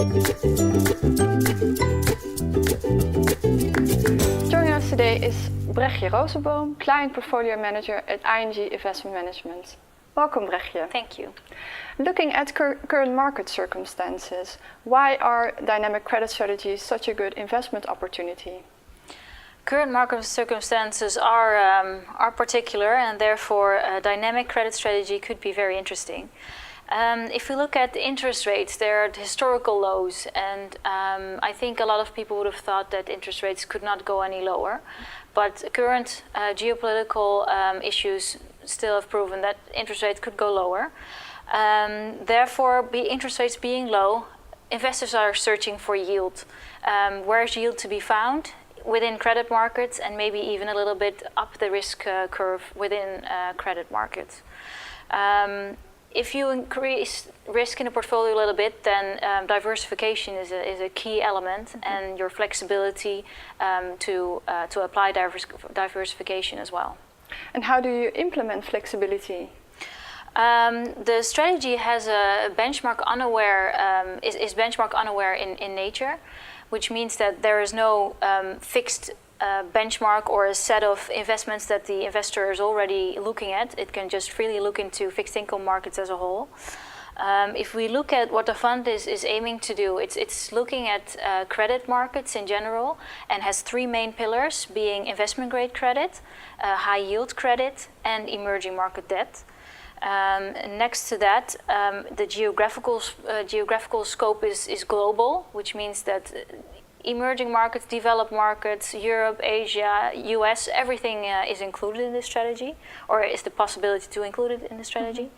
Joining us today is Bregje Roosenboom, Client Portfolio Manager at ING Investment Management. Welcome, Bregje. Thank you. Looking at current market circumstances, why are dynamic credit strategies such a good investment opportunity? Current market circumstances are particular, and therefore a dynamic credit strategy could be very interesting. If we look at interest rates, they're at historical lows, and I think a lot of people would have thought that interest rates could not go any lower. But current geopolitical issues still have proven that interest rates could go lower. Therefore, interest rates being low, investors are searching for yield. Where is yield to be found? Within credit markets, and maybe even a little bit up the risk curve within credit markets. If you increase risk in a portfolio a little bit, then diversification is a key element, and your flexibility to apply diversification as well. And how do you implement flexibility? The strategy has a benchmark unaware, is benchmark unaware in nature, which means that there is no fixed benchmark or a set of investments that the investor is already looking at. It can just freely look into fixed income markets as a whole. If we look at what the fund is aiming to do, it's looking at credit markets in general, and has three main pillars, being investment grade credit, high yield credit, and emerging market debt. Next to that, the geographical scope is global, which means that emerging markets, developed markets, Europe, Asia, US, everything is included in this strategy, or is the possibility to include it in the strategy.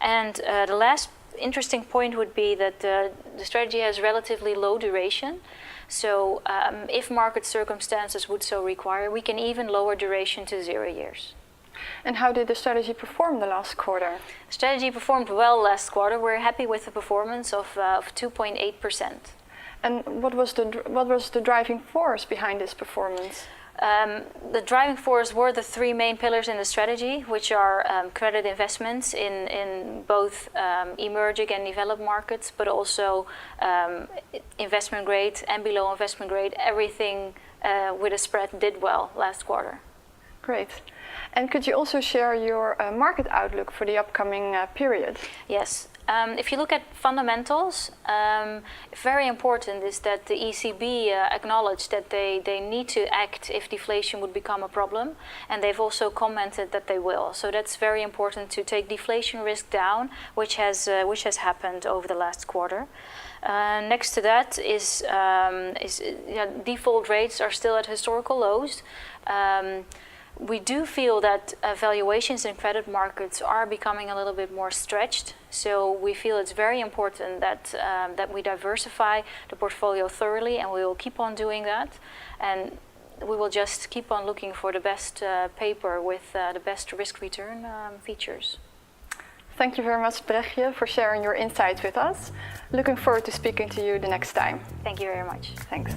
And the last interesting point would be that the strategy has relatively low duration. So if market circumstances would so require, we can even lower duration to 0 years. And how did the strategy perform the last quarter? The strategy performed well last quarter. We're happy with the performance of 2.8%. And what was the driving force behind this performance? The driving force were the three main pillars in the strategy, which are credit investments in both emerging and developed markets, but also investment grade and below investment grade. Everything with a spread did well last quarter. Great. And could you also share your market outlook for the upcoming period? Yes. If you look at fundamentals, very important is that the ECB acknowledged that they need to act if deflation would become a problem, and they've also commented that they will. So that's very important to take deflation risk down, which has happened over the last quarter. Next to that is default rates are still at historical lows. We do feel that valuations in credit markets are becoming a little bit more stretched. So we feel it's very important that we diversify the portfolio thoroughly, and we will keep on doing that. And we will just keep on looking for the best paper with the best risk-return features. Thank you very much, Bregje, for sharing your insights with us. Looking forward to speaking to you the next time. Thank you very much. Thanks.